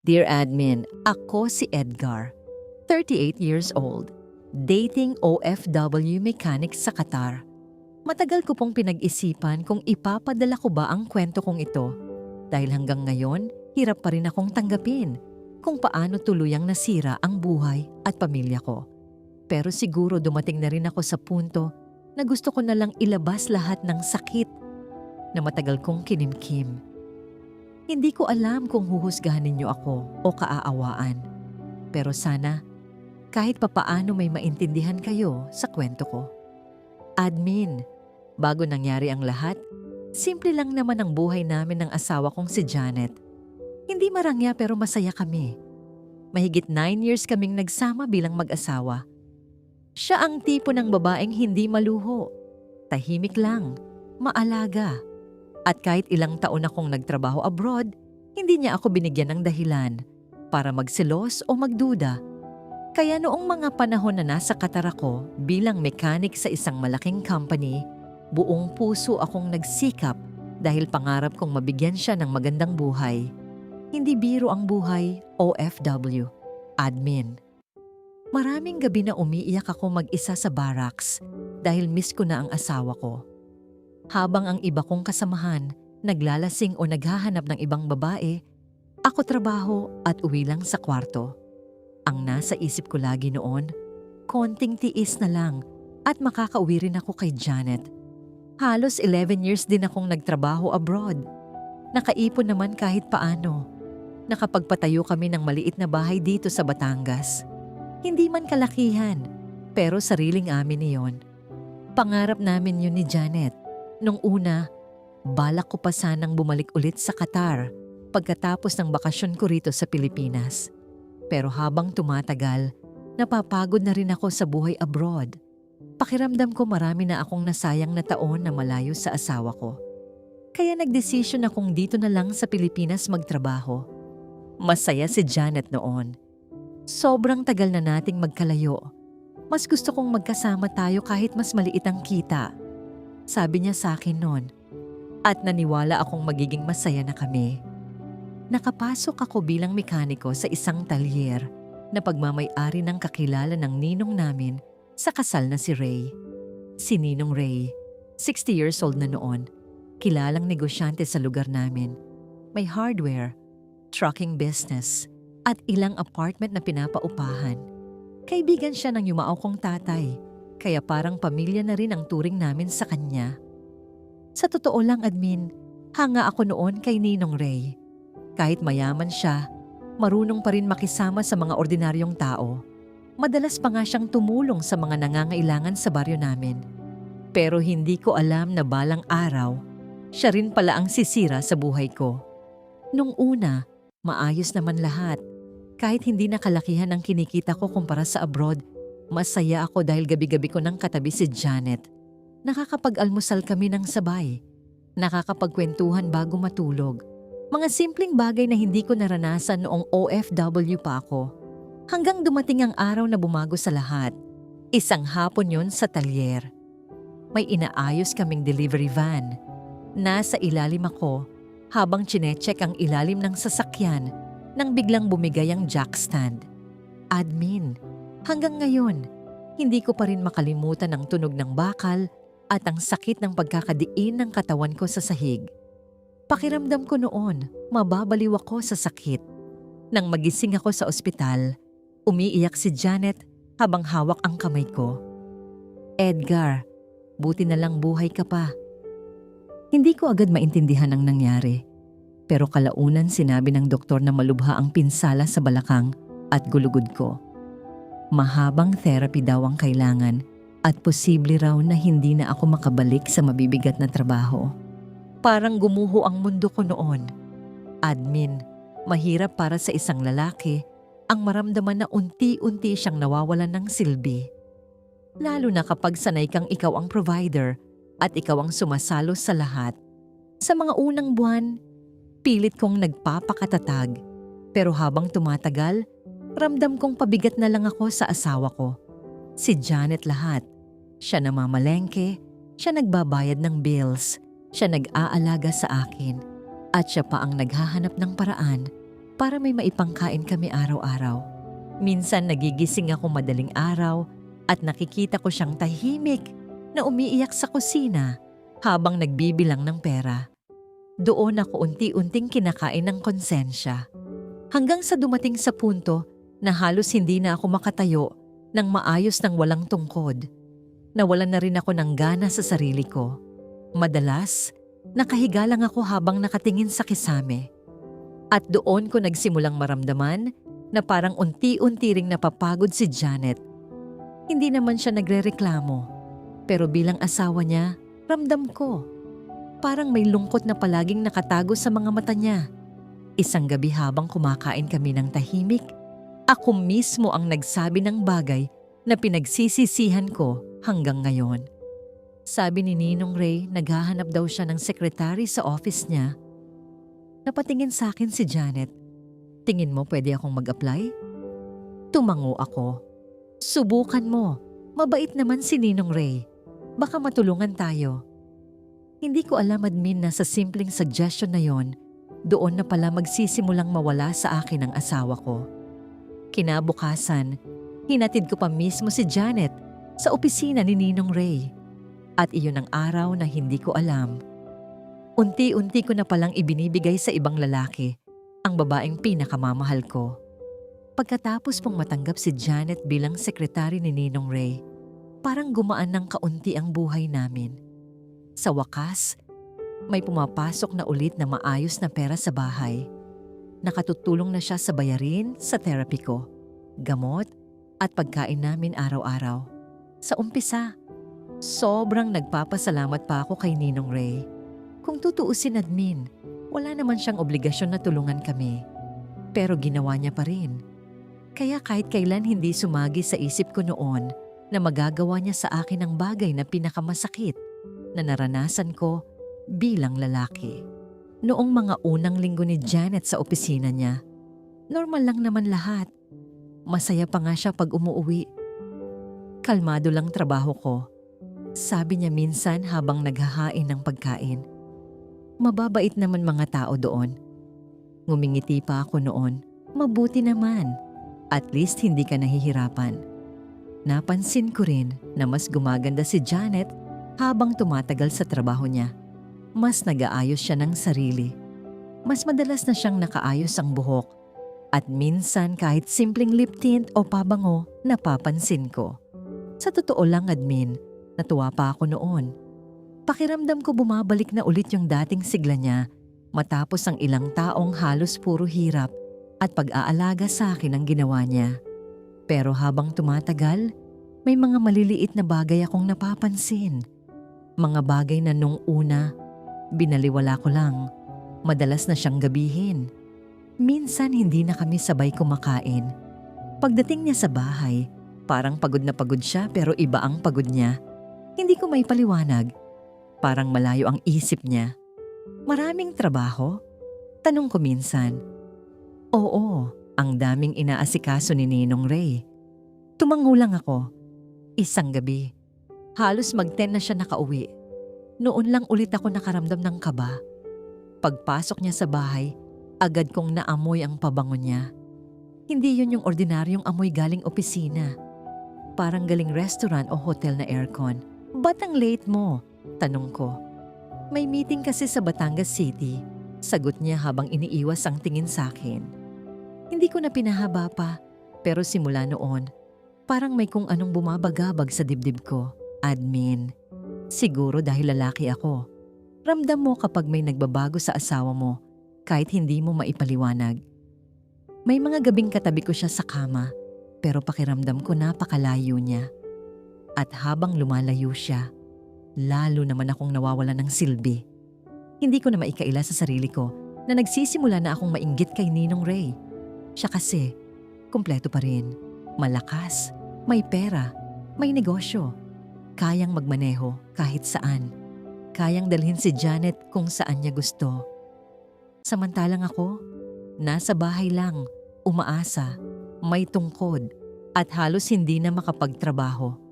Dear Admin, ako si Edgar, 38 years old, dating OFW mechanic sa Qatar. Matagal ko pong pinag-isipan kung ipapadala ko ba ang kwento kong ito dahil hanggang ngayon hirap pa rin akong tanggapin kung paano tuluyang nasira ang buhay at pamilya ko. Pero siguro dumating na rin ako sa punto na gusto ko na lang ilabas lahat ng sakit na matagal kong kinimkim. Hindi ko alam kung huhusgahan ninyo ako o kaaawaan. Pero sana, kahit papaano may maintindihan kayo sa kwento ko. Admin, bago nangyari ang lahat, simple lang naman ang buhay namin ng asawa kong si Janet. Hindi marangya pero masaya kami. Mahigit 9 years kaming nagsama bilang mag-asawa. Siya ang tipo ng babaeng hindi maluho, tahimik lang, maalaga. At kahit ilang taon akong nagtrabaho abroad, hindi niya ako binigyan ng dahilan para magselos o magduda. Kaya noong mga panahon na nasa Qatar ako bilang mechanic sa isang malaking company, buong puso akong nagsikap dahil pangarap kong mabigyan siya ng magandang buhay. Hindi biro ang buhay, OFW, admin. Maraming gabi na umiiyak ako mag-isa sa barracks dahil miss ko na ang asawa ko. Habang ang iba kong kasamahan, naglalasing o naghahanap ng ibang babae, ako trabaho at uwi lang sa kwarto. Ang nasa isip ko lagi noon, konting tiis na lang at makakauwi rin ako kay Janet. Halos 11 years din akong nagtrabaho abroad. Nakaipon naman kahit paano. Nakapagpatayo kami ng maliit na bahay dito sa Batangas. Hindi man kalakihan, pero sariling amin niyon. Pangarap namin yun ni Janet. Nung una, balak ko pa sanang bumalik ulit sa Qatar pagkatapos ng bakasyon ko rito sa Pilipinas. Pero habang tumatagal, napapagod na rin ako sa buhay abroad. Pakiramdam ko marami na akong nasayang na taon na malayo sa asawa ko. Kaya nagdesisyon akong dito na lang sa Pilipinas magtrabaho. Masaya si Janet noon. Sobrang tagal na nating magkalayo. Mas gusto kong magkasama tayo kahit mas maliit ang kita. Sabi niya sa akin noon. At naniwala akong magiging masaya na kami. Nakapasok ako bilang mekaniko sa isang talyer na pagmamay-ari ng kakilala ng ninong namin sa kasal na si Ray. Si Ninong Ray, 60 years old na noon, kilalang negosyante sa lugar namin. May hardware, trucking business, at ilang apartment na pinapaupahan. Kaibigan siya ng yumao kong tatay, kaya parang pamilya na rin ang turing namin sa kanya. Sa totoo lang, admin, hanga ako noon kay Ninong Ray. Kahit mayaman siya, marunong pa rin makisama sa mga ordinaryong tao. Madalas pa nga siyang tumulong sa mga nangangailangan sa baryo namin. Pero hindi ko alam na balang araw, siya rin pala ang sisira sa buhay ko. Nung una, maayos naman lahat. Kahit hindi nakalakihan ang kinikita ko kumpara sa abroad, masaya ako dahil gabi-gabi ko nang katabi si Janet. Nakakapag-almusal kami ng sabay. Nakakapagkwentuhan bago matulog. Mga simpleng bagay na hindi ko naranasan noong OFW pa ako. Hanggang dumating ang araw na bumago sa lahat. Isang hapon yon sa talyer. May inaayos kaming delivery van. Nasa ilalim ako habang chinecheck ang ilalim ng sasakyan nang biglang bumigay ang jack stand. Admin, hanggang ngayon, hindi ko pa rin makalimutan ang tunog ng bakal at ang sakit ng pagkakadiin ng katawan ko sa sahig. Pakiramdam ko noon, mababaliw ako sa sakit. Nang magising ako sa ospital, umiiyak si Janet habang hawak ang kamay ko. Edgar, buti na lang buhay ka pa. Hindi ko agad maintindihan ang nangyari. Pero kalaunan sinabi ng doktor na malubha ang pinsala sa balakang at gulugod ko. Mahabang therapy daw ang kailangan at posible raw na hindi na ako makabalik sa mabibigat na trabaho. Parang gumuho ang mundo ko noon. Admin, mahirap para sa isang lalaki ang maramdaman na unti-unti siyang nawawalan ng silbi. Lalo na kapag sanay kang ikaw ang provider at ikaw ang sumasalo sa lahat. Sa mga unang buwan, pilit kong nagpapakatatag. Pero habang tumatagal, ramdam kong pabigat na lang ako sa asawa ko. Si Janet lahat. Siya namamalengke, siya nagbabayad ng bills, siya nag-aalaga sa akin, at siya pa ang naghahanap ng paraan para may maipangkain kami araw-araw. Minsan nagigising ako madaling araw at nakikita ko siyang tahimik na umiiyak sa kusina habang nagbibilang ng pera. Doon ako unti-unting kinakain ng konsensya. Hanggang sa dumating sa punto na halos hindi na ako makatayo ng maayos ng walang tungkod. Nawalan na rin ako ng gana sa sarili ko. Madalas, nakahiga lang ako habang nakatingin sa kisame. At doon ko nagsimulang maramdaman na parang unti-unti ring napapagod si Janet. Hindi naman siya nagrereklamo, pero bilang asawa niya, ramdam ko. Parang may lungkot na palaging nakatago sa mga mata niya. Isang gabi habang kumakain kami ng tahimik, ako mismo ang nagsabi ng bagay na pinagsisisihan ko hanggang ngayon. Sabi ni Ninong Ray, naghahanap daw siya ng sekretary sa office niya. Napatingin sa akin si Janet. Tingin mo pwede akong mag-apply? Tumango ako. Subukan mo. Mabait naman si Ninong Ray. Baka matulungan tayo. Hindi ko alam admin na sa simpleng suggestion na yon, doon na pala magsisimulang mawala sa akin ang asawa ko. Kinabukasan, hinatid ko pa mismo si Janet sa opisina ni Ninong Ray. At iyon ang araw na hindi ko alam. Unti-unti ko na palang ibinibigay sa ibang lalaki ang babaeng pinakamamahal ko. Pagkatapos pong matanggap si Janet bilang sekretary ni Ninong Ray, parang gumaan ng kaunti ang buhay namin. Sa wakas, may pumapasok na ulit na maayos na pera sa bahay. Nakatutulong na siya sa bayarin sa therapy ko, gamot at pagkain namin araw-araw. Sa umpisa, sobrang nagpapasalamat pa ako kay Ninong Ray. Kung tutuusin admin, wala naman siyang obligasyon na tulungan kami. Pero ginawa niya pa rin. Kaya kahit kailan hindi sumagi sa isip ko noon na magagawa niya sa akin ang bagay na pinakamasakit na naranasan ko bilang lalaki. Noong mga unang linggo ni Janet sa opisina niya, normal lang naman lahat. Masaya pa nga siya pag umuuwi. Kalmado lang trabaho ko. Sabi niya minsan habang naghahain ng pagkain. Mababait naman mga tao doon. Ngumingiti pa ako noon. Mabuti naman. At least hindi ka nahihirapan. Napansin ko rin na mas gumaganda si Janet habang tumatagal sa trabaho niya. Mas nag-aayos siya ng sarili. Mas madalas na siyang nakaayos ang buhok. At minsan kahit simpleng lip tint o pabango, napapansin ko. Sa totoo lang admin, natuwa pa ako noon. Pakiramdam ko bumabalik na ulit yung dating sigla niya matapos ang ilang taong halos puro hirap at pag-aalaga sa akin ang ginawa niya. Pero habang tumatagal, may mga maliliit na bagay akong napapansin. Mga bagay na nung una, binaliwala ko lang. Madalas na siyang gabihin. Minsan hindi na kami sabay kumakain. Pagdating niya sa bahay, parang pagod na pagod siya pero iba ang pagod niya. Hindi ko may paliwanag. Parang malayo ang isip niya. Maraming trabaho? Tanong ko minsan. Oo, ang daming inaasikaso ni Ninong Ray. Tumango lang ako. Isang gabi, halos mag-10 na siya nakauwi. Noon lang ulit ako nakaramdam ng kaba. Pagpasok niya sa bahay, agad kong naamoy ang pabango niya. Hindi yun yung ordinaryong amoy galing opisina. Parang galing restaurant o hotel na aircon. Ba't ang late mo? Tanong ko. May meeting kasi sa Batangas City. Sagot niya habang iniiwas ang tingin sa akin. Hindi ko na pinahaba pa, pero simula noon, parang may kung anong bumabagabag sa dibdib ko. Admin. Siguro dahil lalaki ako. Ramdam mo kapag may nagbabago sa asawa mo, kahit hindi mo maipaliwanag. May mga gabing katabi ko siya sa kama, pero pakiramdam ko napakalayo niya. At habang lumalayo siya, lalo naman akong nawawalan ng silbi. Hindi ko na maikaila sa sarili ko na nagsisimula na akong mainggit kay Ninong Ray. Siya kasi, kumpleto pa rin. Malakas, may pera, may negosyo. Kayang magmaneho kahit saan. Kayang dalhin si Janet kung saan niya gusto. Samantalang ako, nasa bahay lang, umaasa, may tungkod, at halos hindi na makapagtrabaho.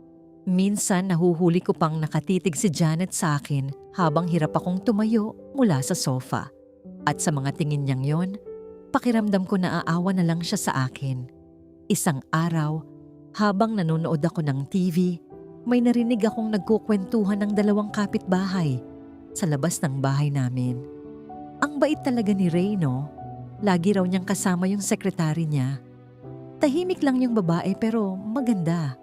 Minsan nahuhuli ko pang nakatitig si Janet sa akin habang hirap akong tumayo mula sa sofa. At sa mga tingin niyang yon, Pakiramdam ko na aawa na lang siya sa akin. Isang araw, habang nanonood ako ng TV, may narinig akong nagkukwentuhan ng dalawang kapitbahay sa labas ng bahay namin. Ang bait talaga ni Ray, no? Lagi raw niyang kasama yung sekretary niya. Tahimik lang yung babae pero maganda.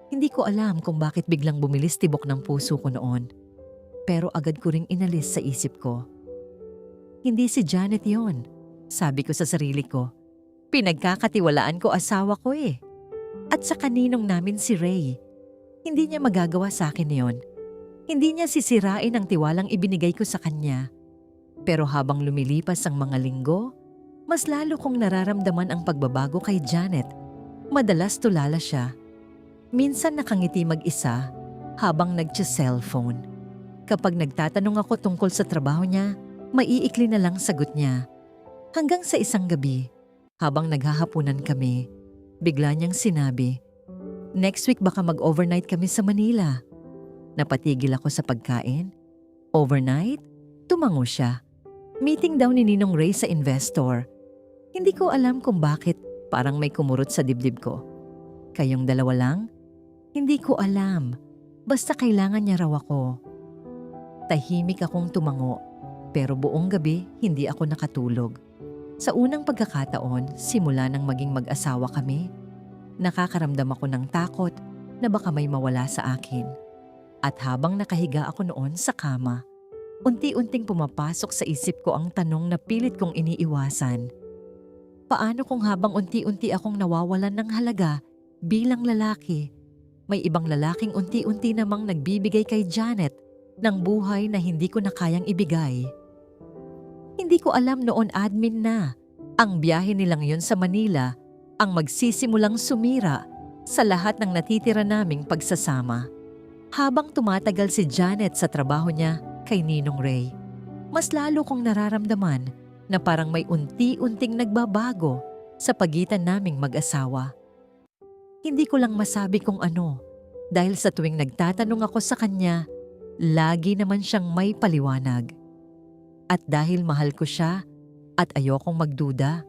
Hindi ko alam kung bakit biglang bumilis tibok ng puso ko noon. Pero agad ko ring inalis sa isip ko. Hindi si Janet yon, sabi ko sa sarili ko. Pinagkakatiwalaan ko asawa ko eh. At sa kaninong namin si Ray. Hindi niya magagawa sa akin yon. Hindi niya sisirain ang tiwalang ibinigay ko sa kanya. Pero habang lumilipas ang mga linggo, mas lalo kong nararamdaman ang pagbabago kay Janet. Madalas tulala siya. Minsan nakangiti mag-isa habang nagcha-cellphone. Kapag nagtatanong ako tungkol sa trabaho niya, maiikli na lang sagot niya. Hanggang sa isang gabi, habang naghahapunan kami, bigla niyang sinabi, "Next week baka mag-overnight kami sa Manila." Napatigil ako sa pagkain. Overnight? Tumango siya. Meeting daw ni Ninong Ray sa investor. Hindi ko alam kung bakit parang may kumurot sa dibdib ko. Kayong dalawa lang? Hindi ko alam. Basta kailangan niya raw ako. Tahimik akong tumango, pero buong gabi hindi ako nakatulog. Sa unang pagkakataon, simula nang maging mag-asawa kami, nakakaramdam ako ng takot na baka may mawala sa akin. At habang nakahiga ako noon sa kama, unti-unting pumapasok sa isip ko ang tanong na pilit kong iniiwasan. Paano kung habang unti-unti akong nawawalan ng halaga bilang lalaki, may ibang lalaking unti-unti namang nagbibigay kay Janet ng buhay na hindi ko na kayang ibigay? Hindi ko alam noon admin na ang biyahe nilang yun sa Manila ang magsisimulang sumira sa lahat ng natitira naming pagsasama. Habang tumatagal si Janet sa trabaho niya kay Ninong Ray, mas lalo kong nararamdaman na parang may unti-unting nagbabago sa pagitan naming mag-asawa. Hindi ko lang masabi kung ano dahil sa tuwing nagtatanong ako sa kanya, lagi naman siyang may paliwanag. At dahil mahal ko siya at ayokong magduda,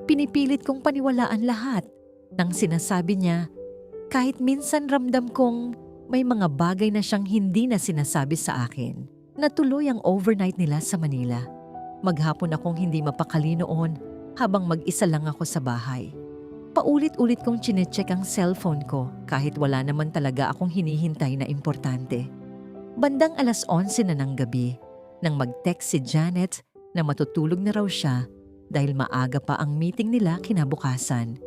pinipilit kong paniwalaan lahat ng sinasabi niya kahit minsan ramdam kong may mga bagay na siyang hindi na sinasabi sa akin. Natuloy ang overnight nila sa Manila. Maghapon akong hindi mapakali noon habang mag-isa lang ako sa bahay. Paulit-ulit kong chinecheck ang cellphone ko kahit wala naman talaga akong hinihintay na importante. Bandang 11:00 na ng gabi nang mag-text si Janet na matutulog na raw siya dahil maaga pa ang meeting nila kinabukasan.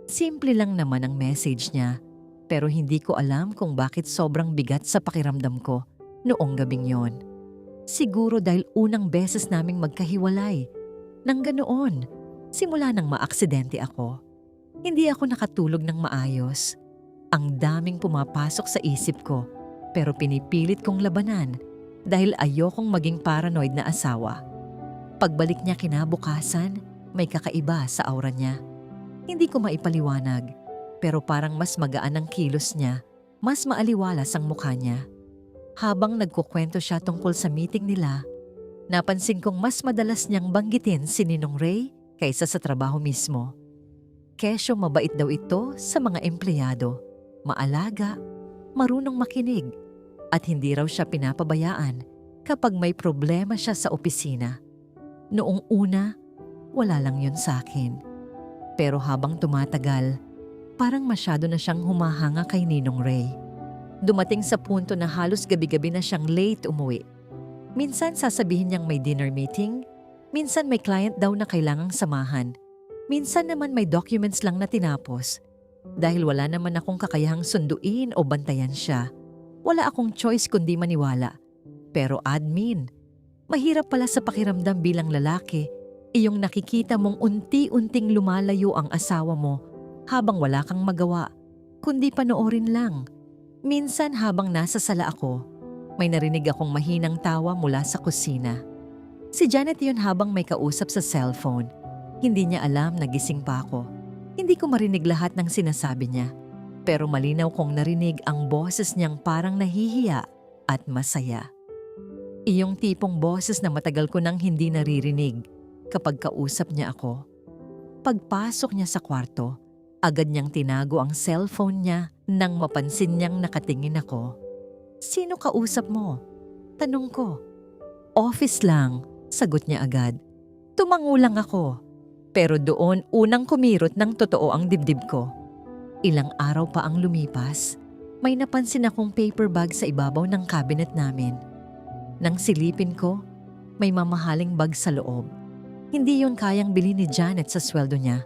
Simple lang naman ang message niya pero hindi ko alam kung bakit sobrang bigat sa pakiramdam ko noong gabing yon. Siguro dahil unang beses naming magkahiwalay. Nang ganoon, simula nang maaksidente ako. Hindi ako nakatulog ng maayos. Ang daming pumapasok sa isip ko pero pinipilit kong labanan dahil ayokong maging paranoid na asawa. Pagbalik niya kinabukasan, may kakaiba sa aura niya. Hindi ko maipaliwanag pero parang mas magaan ang kilos niya, mas maaliwalas ang mukha niya. Habang nagkukwento siya tungkol sa meeting nila, napansin kong mas madalas niyang banggitin si Ninong Ray kaysa sa trabaho mismo. Kesyo mabait daw ito sa mga empleyado, maalaga, marunong makinig, at hindi raw siya pinapabayaan kapag may problema siya sa opisina. Noong una, wala lang yun sa akin. Pero habang tumatagal, parang masyado na siyang humahanga kay Ninong Ray. Dumating sa punto na halos gabi-gabi na siyang late umuwi. Minsan sasabihin niyang may dinner meeting, minsan may client daw na kailangang samahan. Minsan naman may documents lang na tinapos. Dahil wala naman akong kakayahang sunduin o bantayan siya. Wala akong choice kundi maniwala. Pero admin, mahirap pala sa pakiramdam bilang lalaki, iyong nakikita mong unti-unting lumalayo ang asawa mo habang wala kang magawa, kundi panoorin lang. Minsan habang nasa sala ako, may narinig akong mahinang tawa mula sa kusina. Si Janet yun habang may kausap sa cellphone. Hindi niya alam na gising pa ako. Hindi ko marinig lahat ng sinasabi niya. Pero malinaw kong narinig ang boses niyang parang nahihiya at masaya. Iyong tipong boses na matagal ko nang hindi naririnig. kapag kausap niya ako. Pagpasok niya sa kwarto, agad niyang tinago ang cellphone niya nang mapansin niyang nakatingin ako. "Sino kausap mo?" Tanong ko. "Office lang," sagot niya agad. Tumango lang ako. Pero doon unang kumirot ng totoo ang dibdib ko. Ilang araw pa ang lumipas, may napansin akong paper bag sa ibabaw ng cabinet namin. Nang silipin ko, may mamahaling bag sa loob. Hindi yun kayang bili ni Janet sa sweldo niya.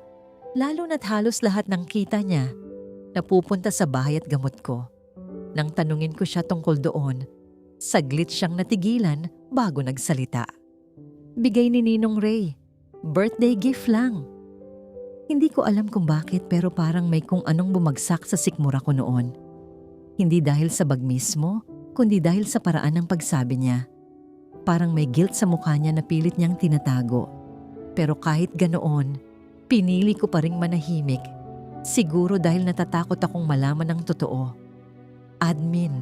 Lalo na't halos lahat ng kita niya napupunta sa bahay at gamot ko. Nang tanungin ko siya tungkol doon, saglit siyang natigilan bago nagsalita. "Bigay ni Ninong Ray. Birthday gift lang." Hindi ko alam kung bakit pero parang may kung anong bumagsak sa sikmura ko noon. Hindi dahil sa bag mismo, kundi dahil sa paraan ng pagsabi niya. Parang may guilt sa mukha niya na pilit niyang tinatago. Pero kahit ganoon, pinili ko pa ring manahimik. Siguro dahil natatakot akong malaman ng totoo. Admin,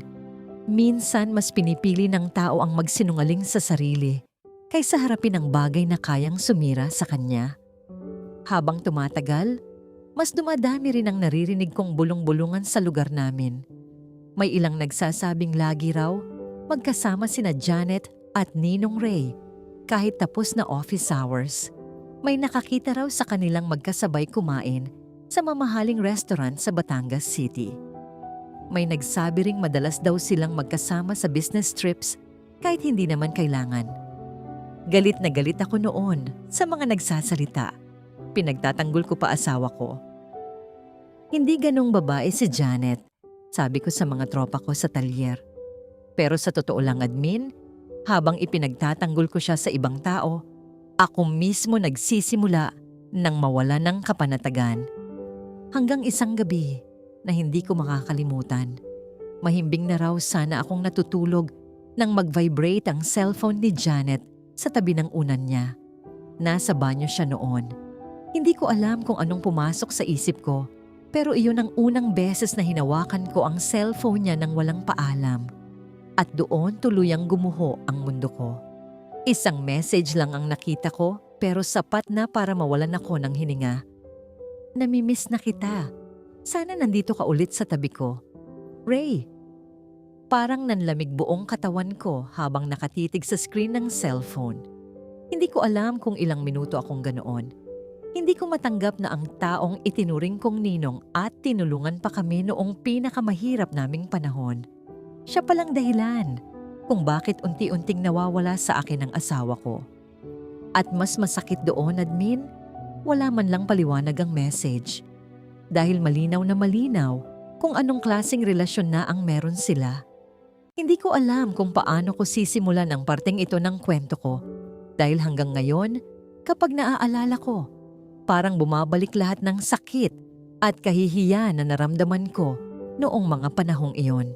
minsan mas pinipili ng tao ang magsinungaling sa sarili kaysa harapin ang bagay na kayang sumira sa kanya. Habang tumatagal, mas dumadami rin ang naririnig kong bulong-bulungan sa lugar namin. May ilang nagsasabing lagi raw magkasama sina Janet at Ninong Ray kahit tapos na office hours. May nakakita raw sa kanilang magkasabay kumain sa mamahaling restaurant sa Batangas City. May nagsabi ring madalas daw silang magkasama sa business trips kahit hindi naman kailangan. Galit na galit ako noon sa mga nagsasalita. Pinagtatanggol ko pa asawa ko. "Hindi ganong babae si Janet," sabi ko sa mga tropa ko sa talyer. Pero sa totoo lang, admin, habang ipinagtatanggol ko siya sa ibang tao, ako mismo nagsisimula ng mawala ng kapanatagan. Hanggang isang gabi na hindi ko makakalimutan. Mahimbing na raw sana akong natutulog nang mag-vibrate ang cellphone ni Janet sa tabi ng unan niya. Nasa banyo siya noon. Hindi ko alam kung anong pumasok sa isip ko, pero iyon ang unang beses na hinawakan ko ang cellphone niya nang walang paalam. At doon tuluyang gumuho ang mundo ko. Isang message lang ang nakita ko pero sapat na para mawalan ako ng hininga. "Namimiss na kita. Sana nandito ka ulit sa tabi ko. Ray." Parang nanlamig buong katawan ko habang nakatitig sa screen ng cellphone. Hindi ko alam kung ilang minuto akong ganoon. Hindi ko matanggap na ang taong itinuring kong ninong at tinulungan pa kami noong pinakamahirap naming panahon. Siya palang dahilan kung bakit unti-unting nawawala sa akin ang asawa ko. At mas masakit doon, admin, wala man lang paliwanag ang message. Dahil malinaw na malinaw kung anong klaseng relasyon na ang meron sila. Hindi ko alam kung paano ko sisimulan ang parteng ito ng kwento ko. Dahil hanggang ngayon, kapag naaalala ko, parang bumabalik lahat ng sakit at kahihiyan na naramdaman ko noong mga panahong iyon.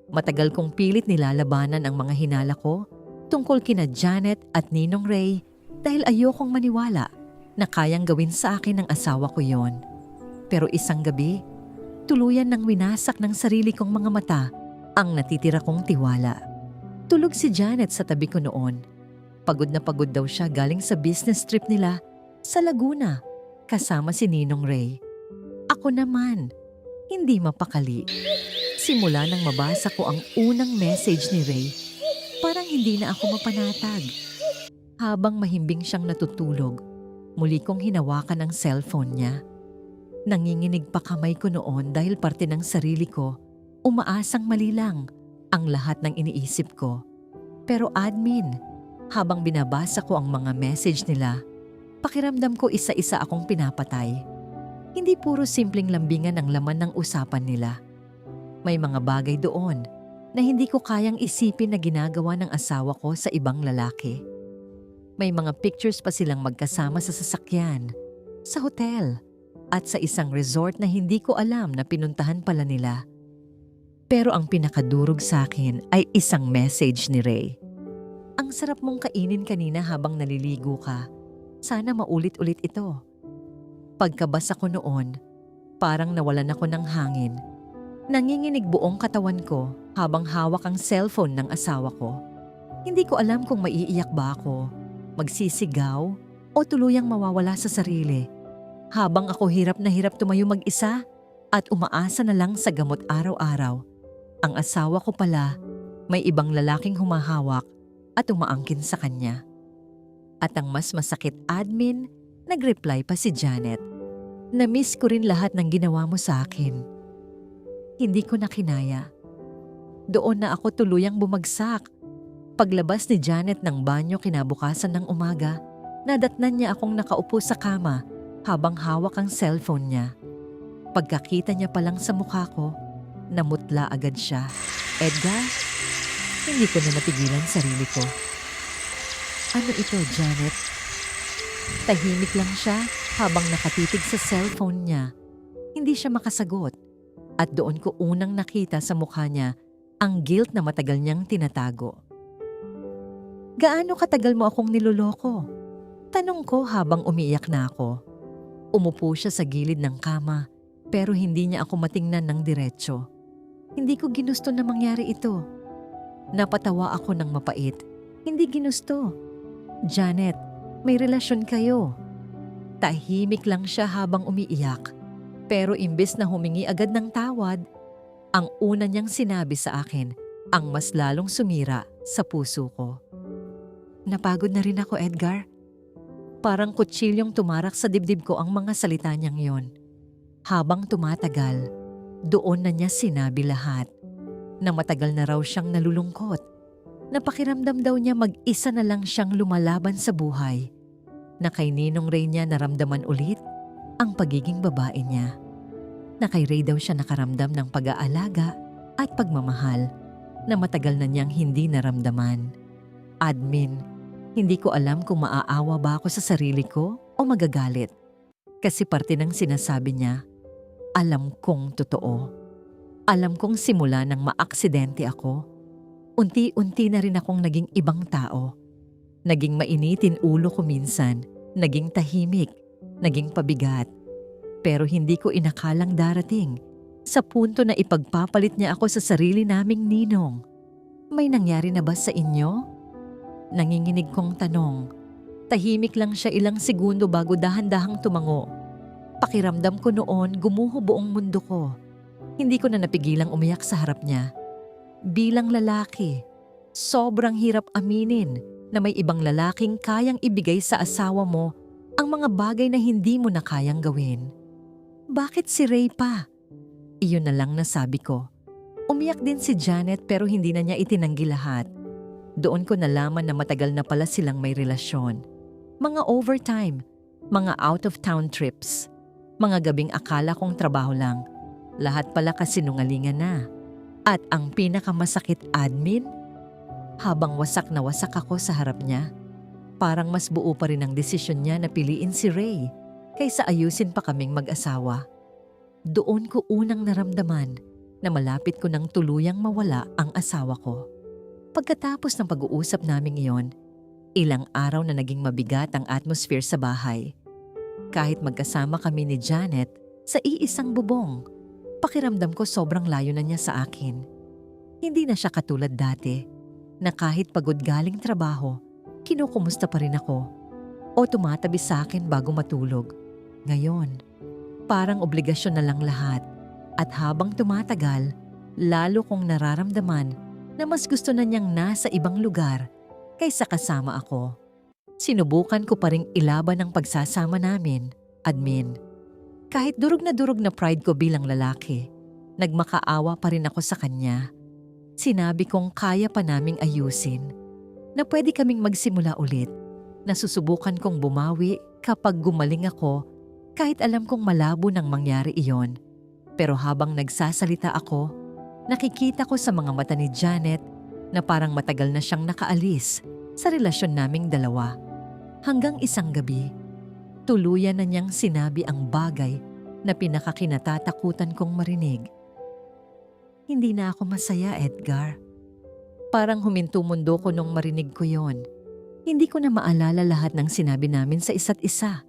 Matagal kong pilit nilalabanan ang mga hinala ko tungkol kina Janet at Ninong Ray dahil ayokong maniwala na kayang gawin sa akin ng asawa ko yon. Pero isang gabi, tuluyan nang winasak ng sarili kong mga mata ang natitira kong tiwala. Tulog si Janet sa tabi ko noon. Pagod na pagod daw siya galing sa business trip nila sa Laguna kasama si Ninong Ray. Ako naman, hindi mapakali. Simula nang mabasa ko ang unang message ni Ray, parang hindi na ako mapanatag. Habang mahimbing siyang natutulog, muli kong hinawakan ang cellphone niya. Nanginginig pa kamay ko noon dahil parte ng sarili ko, umaasang mali lang ang lahat ng iniisip ko. Pero admin, habang binabasa ko ang mga message nila, pakiramdam ko isa-isa akong pinapatay. Hindi puro simpleng lambingan ang laman ng usapan nila. May mga bagay doon na hindi ko kayang isipin na ginagawa ng asawa ko sa ibang lalaki. May mga pictures pa silang magkasama sa sasakyan, sa hotel, at sa isang resort na hindi ko alam na pinuntahan pala nila. Pero ang pinakadurog sa akin ay isang message ni Ray. "Ang sarap mong kainin kanina habang naliligo ka. Sana maulit-ulit ito." Pagkabasa ko noon, parang nawalan ako ng hangin. Nanginginig buong katawan ko habang hawak ang cellphone ng asawa ko. Hindi ko alam kung maiiyak ba ako, magsisigaw, o tuluyang mawawala sa sarili. Habang ako hirap na hirap tumayo mag-isa at umaasa na lang sa gamot araw-araw, ang asawa ko pala may ibang lalaking humahawak at umaangkin sa kanya. At ang mas masakit, admin, nag-reply pa si Janet. Na-miss ko rin lahat ng ginawa mo sa akin. Hindi ko na kinaya. Doon na ako tuluyang bumagsak. Paglabas ni Janet ng banyo kinabukasan ng umaga, nadatnan niya akong nakaupo sa kama habang hawak ang cellphone niya. Pagkakita niya pa lang sa mukha ko, namutla agad siya. Edgar, hindi ko na napigilan sarili ko. Ano ito, Janet? Tahimik lang siya habang nakatitig sa cellphone niya. Hindi siya makasagot at doon ko unang nakita sa mukha niya ang guilt na matagal niyang tinatago. Gaano katagal mo akong niloloko? Tanong ko habang umiiyak na ako. Umupo siya sa gilid ng kama pero hindi niya ako matingnan ng diretsyo. Hindi ko ginusto na mangyari ito. Napatawa ako ng mapait. Hindi ginusto. Janet, may relasyon kayo. Tahimik lang siya habang umiiyak. Pero imbes na humingi agad ng tawad, ang una niyang sinabi sa akin ang mas lalong sumira sa puso ko. Napagod na rin ako, Edgar. Parang kutsilyong tumarak sa dibdib ko ang mga salita niyang yon. Habang tumatagal, doon na niya sinabi lahat. Na matagal na raw siyang nalulungkot. Napakiramdam daw niya mag-isa na lang siyang lumalaban sa buhay. Na kay Ninong Ray niya naramdaman ulit ang pagiging babae niya. Na kay Ray daw siya nakaramdam ng pag-aalaga at pagmamahal na matagal na niyang hindi naramdaman. Admin, hindi ko alam kung maaawa ba ako sa sarili ko o magagalit. Kasi parte ng sinasabi niya, alam kong totoo. Alam kong simula nang maaksidente ako, unti-unti na rin akong naging ibang tao. Naging mainitin ulo ko minsan, naging tahimik, naging pabigat. Pero hindi ko inakalang darating sa punto na ipagpapalit niya ako sa sarili naming ninong. May nangyari na ba sa inyo? Nanginginig kong tanong. Tahimik lang siya ilang segundo bago dahan-dahang tumango. Pakiramdam ko noon gumuho buong mundo ko. Hindi ko na napigilang umiyak sa harap niya. Bilang lalaki, sobrang hirap aminin na may ibang lalaking kayang ibigay sa asawa mo ang mga bagay na hindi mo na kayang gawin. Bakit si Ray pa? Iyon na lang nasabi ko. Umiyak din si Janet pero hindi na niya itinanggi lahat. Doon ko nalaman na matagal na pala silang may relasyon. Mga overtime, mga out-of-town trips, mga gabing akala kong trabaho lang. Lahat pala kasinungalingan na. At ang pinakamasakit, admin, habang wasak na wasak ako sa harap niya, parang mas buo pa rin ang desisyon niya na piliin si Ray kaysa ayusin pa kaming mag-asawa. Doon ko unang naramdaman na malapit ko nang tuluyang mawala ang asawa ko. Pagkatapos ng pag-uusap naming iyon, ilang araw na naging mabigat ang atmosphere sa bahay. Kahit magkasama kami ni Janet sa iisang bubong, pakiramdam ko sobrang layo na niya sa akin. Hindi na siya katulad dati, na kahit pagod galing trabaho, kinukumusta pa rin ako o tumatabi sa akin bago matulog. Ngayon, parang obligasyon na lang lahat at habang tumatagal, lalo kong nararamdaman na mas gusto na niyang nasa ibang lugar kaysa kasama ako. Sinubukan ko pa ring ilaban ang pagsasama namin, admin. Kahit durog na pride ko bilang lalaki, nagmakaawa pa rin ako sa kanya. Sinabi kong kaya pa naming ayusin, na pwede kaming magsimula ulit, na susubukan kong bumawi kapag gumaling ako kahit alam kong malabo nang mangyari iyon. Pero habang nagsasalita ako, nakikita ko sa mga mata ni Janet na parang matagal na siyang nakaalis sa relasyon naming dalawa. Hanggang isang gabi, tuluyan na niyang sinabi ang bagay na pinakakinatatakutan kong marinig. Hindi na ako masaya, Edgar. Parang huminto mundo ko nung marinig ko yon. Hindi ko na maalala lahat ng sinabi namin sa isa't isa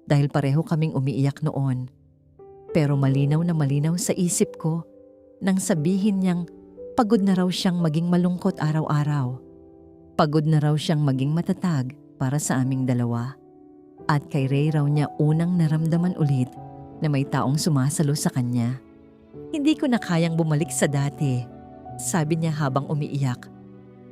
dahil pareho kaming umiiyak noon. Pero malinaw na malinaw sa isip ko nang sabihin niyang pagod na raw siyang maging malungkot araw-araw. Pagod na raw siyang maging matatag para sa aming dalawa. At kay Ray raw niya unang naramdaman ulit na may taong sumasalo sa kanya. Hindi ko na kayang bumalik sa dati, sabi niya habang umiiyak.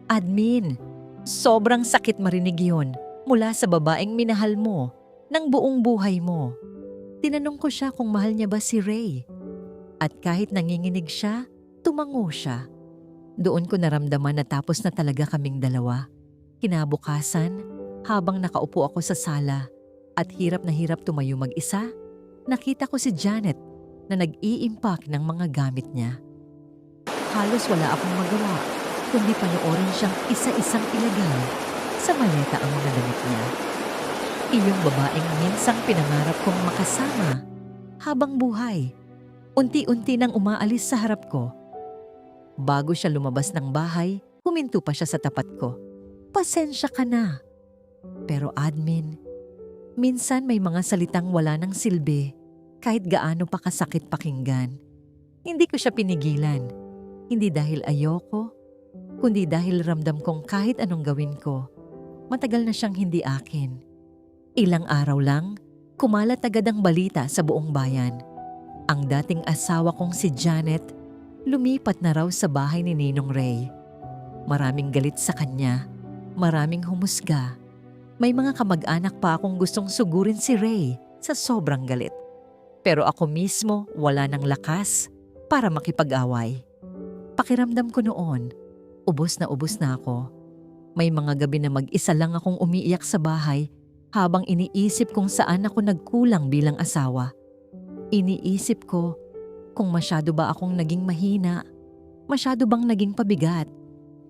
Admin, sobrang sakit marinig yun mula sa babaeng minahal mo ng buong buhay mo. Tinanong ko siya kung mahal niya ba si Ray. At kahit nanginginig siya, tumango siya. Doon ko naramdaman na tapos na talaga kaming dalawa. Kinabukasan, habang nakaupo ako sa sala at hirap na hirap tumayo mag-isa, nakita ko si Janet na nag-i-impact ng mga gamit niya. Halos wala akong magawa, kundi panoorin siyang isa-isang ilagay sa maleta ang mga damit niya. Iyong babaeng minsang pinangarap kong makasama habang buhay. Unti-unti nang umaalis sa harap ko. Bago siya lumabas ng bahay, huminto pa siya sa tapat ko. Pasensya ka na. Pero admin, minsan may mga salitang wala ng silbi kahit gaano pa kasakit pakinggan. Hindi ko siya pinigilan. Hindi dahil ayoko, kundi dahil ramdam kong kahit anong gawin ko, matagal na siyang hindi akin. Ilang araw lang, kumalat agad ang balita sa buong bayan. Ang dating asawa kong si Janet, lumipat na raw sa bahay ni Ninong Ray. Maraming galit sa kanya, maraming humusga. May mga kamag-anak pa akong gustong sugurin si Ray sa sobrang galit. Pero ako mismo wala ng lakas para makipag-away. Pakiramdam ko noon, ubos na ako. May mga gabi na mag-isa lang akong umiiyak sa bahay habang iniisip kung saan ako nagkulang bilang asawa. Iniisip ko kung masyado ba akong naging mahina, masyado bang naging pabigat,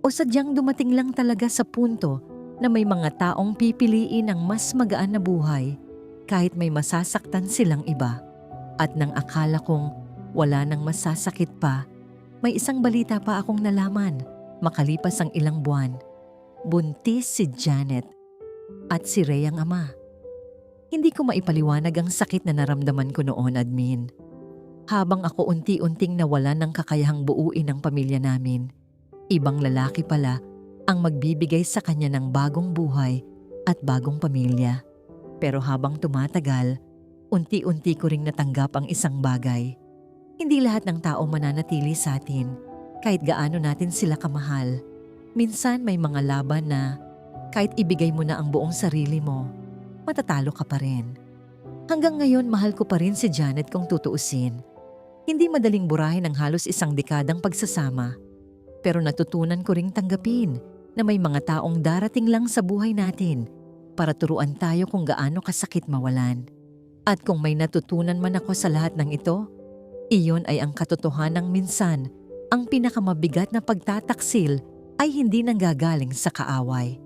o sadyang dumating lang talaga sa punto na may mga taong pipiliin ang mas magaan na buhay kahit may masasaktan silang iba. At nang akala kong wala nang masasakit pa, may isang balita pa akong nalaman makalipas ang ilang buwan. Buntis si Janet at si Ray ang ama. Hindi ko maipaliwanag ang sakit na naramdaman ko noon, admin. Habang ako unti-unting nawalan ng kakayahang buuin ang pamilya namin, ibang lalaki pala ang magbibigay sa kanya ng bagong buhay at bagong pamilya. Pero habang tumatagal, unti-unti ko ring natanggap ang isang bagay. Hindi lahat ng tao mananatili sa atin, kahit gaano natin sila kamahal. Minsan may mga laban na kahit ibigay mo na ang buong sarili mo, matatalo ka pa rin. Hanggang ngayon mahal ko pa rin si Janet kung tutuusin. Hindi madaling burahin ang halos isang dekadang pagsasama. Pero natutunan ko ring tanggapin na may mga taong darating lang sa buhay natin para turuan tayo kung gaano kasakit mawalan. At kung may natutunan man ako sa lahat ng ito, iyon ay ang katotohanang minsan, ang pinakamabigat na pagtataksil ay hindi nanggagaling sa kaaway,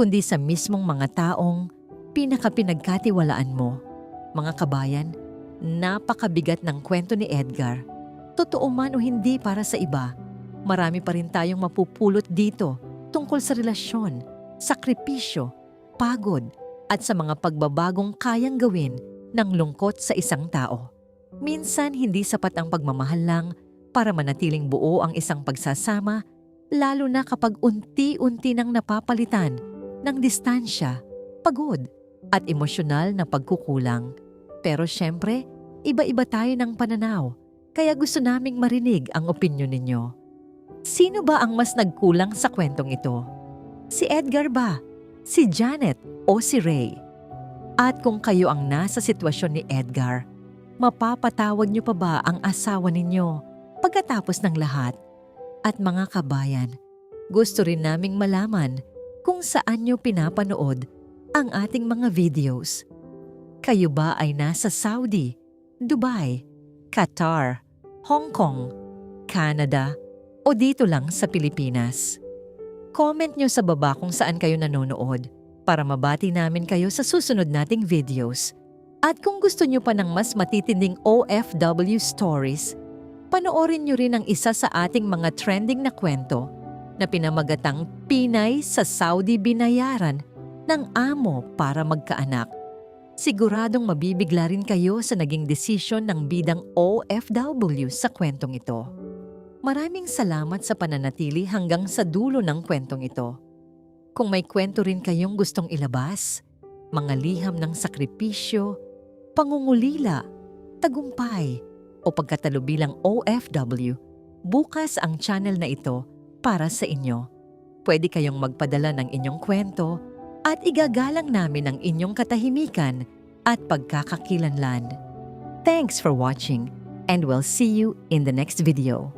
kundi sa mismong mga taong pinakapinagkatiwalaan mo. Mga kabayan, napakabigat ng kwento ni Edgar. Totoo man o hindi para sa iba, marami pa rin tayong mapupulot dito tungkol sa relasyon, sakripisyo, pagod, at sa mga pagbabagong kayang gawin ng lungkot sa isang tao. Minsan hindi sapat ang pagmamahal lang para manatiling buo ang isang pagsasama, lalo na kapag unti-unti nang napapalitan ng distansya, pagod, at emosyonal na pagkukulang. Pero syempre, iba-iba tayo ng pananaw, kaya gusto naming marinig ang opinyon ninyo. Sino ba ang mas nagkulang sa kwentong ito? Si Edgar ba? Si Janet o si Ray? At kung kayo ang nasa sitwasyon ni Edgar, mapapatawad niyo pa ba ang asawa ninyo pagkatapos ng lahat? At mga kabayan, gusto rin naming malaman kung saan niyo pinapanood ang ating mga videos. Kayo ba ay nasa Saudi, Dubai, Qatar, Hong Kong, Canada, o dito lang sa Pilipinas? Comment niyo sa baba kung saan kayo nanonood para mabati namin kayo sa susunod nating videos. At kung gusto niyo pa ng mas matitinding OFW stories, panoorin niyo rin ang isa sa ating mga trending na kwento na pinamagatang Pinay sa Saudi binayaran ng amo para magkaanak. Siguradong mabibigla rin kayo sa naging desisyon ng bidang OFW sa kwentong ito. Maraming salamat sa pananatili hanggang sa dulo ng kwentong ito. Kung may kwento rin kayong gustong ilabas, mga liham ng sakripisyo, pangungulila, tagumpay, o pagkatalo bilang OFW, bukas ang channel na ito para sa inyo. Pwede kayong magpadala ng inyong kwento at igagalang namin ang inyong katahimikan at pagkakakilanlan. Thanks for watching, and we'll see you in the next video.